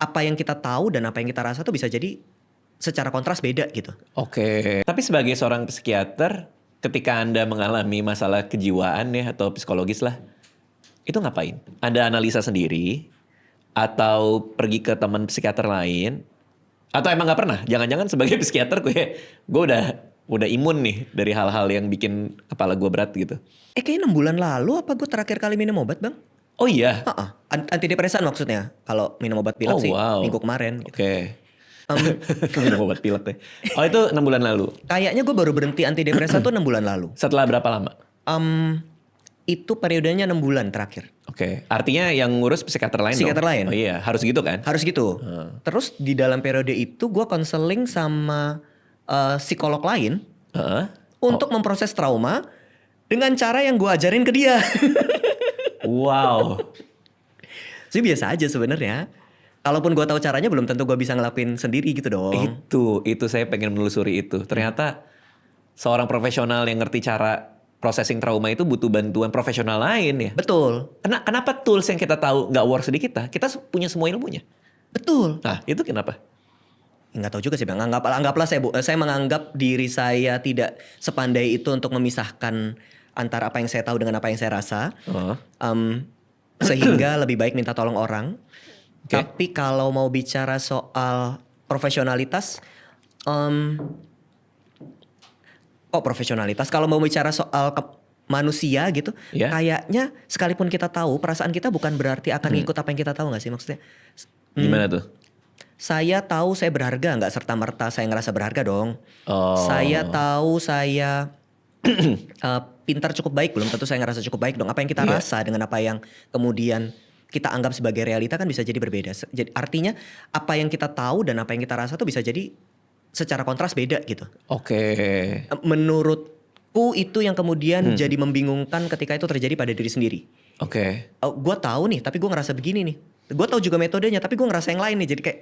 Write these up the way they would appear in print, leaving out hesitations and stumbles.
apa yang kita tahu dan apa yang kita rasa tuh bisa jadi secara kontras beda gitu. Oke. Tapi sebagai seorang psikiater, ketika Anda mengalami masalah kejiwaan ya atau psikologis lah, itu ngapain? Anda analisa sendiri atau pergi ke teman psikiater lain? Atau emang nggak pernah? Jangan-jangan sebagai psikiater gue udah imun nih dari hal-hal yang bikin kepala gue berat gitu. Kayaknya 6 bulan lalu apa gue terakhir kali minum obat, Bang? Oh iya? Antidepresan maksudnya. Kalau minum obat pilek sih minggu kemarin. Gitu. Oke. Minum obat pilek deh. Oh itu 6 bulan lalu? Kayaknya gue baru berhenti antidepresan tuh 6 bulan lalu. Setelah berapa lama? Itu periodenya 6 bulan terakhir. Oke. Artinya yang ngurus psikiater lain Psikiater lain. Oh iya, harus gitu kan? Harus gitu. Terus di dalam periode itu gue konseling sama psikolog lain untuk memproses trauma dengan cara yang gue ajarin ke dia. Wow. Sih biasa aja sebenarnya. Kalaupun gue tahu caranya belum tentu gue bisa ngelakuin sendiri gitu dong. Itu saya pengen menelusuri itu. Ternyata seorang profesional yang ngerti cara processing trauma itu butuh bantuan profesional lain ya. Betul. Kenapa tools yang kita tahu nggak works di kita? Kita punya semua ilmunya. Betul. Nah itu kenapa? Nggak tahu juga sih Bang. Anggaplah saya menganggap diri saya tidak sepandai itu untuk memisahkan antara apa yang saya tahu dengan apa yang saya rasa. Sehingga lebih baik minta tolong orang. Okay. Tapi kalau mau bicara soal profesionalitas, kalau mau bicara soal manusia gitu, kayaknya sekalipun kita tahu, perasaan kita bukan berarti akan ngikut apa yang kita tahu nggak sih maksudnya? Gimana tuh? Saya tahu saya berharga, nggak serta-merta saya ngerasa berharga dong. Saya tahu saya pintar cukup baik, belum tentu saya ngerasa cukup baik dong. Apa yang kita rasa dengan apa yang kemudian kita anggap sebagai realita kan bisa jadi berbeda. Jadi artinya apa yang kita tahu dan apa yang kita rasa tuh bisa jadi secara kontras beda gitu. Oke. Menurutku itu yang kemudian jadi membingungkan ketika itu terjadi pada diri sendiri. Oke. Gue tahu nih, tapi gue ngerasa begini nih. Gue tahu juga metodenya, tapi gue ngerasa yang lain nih. Jadi kayak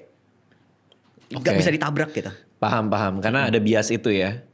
gak bisa ditabrak gitu. Paham. Karena ada bias itu ya.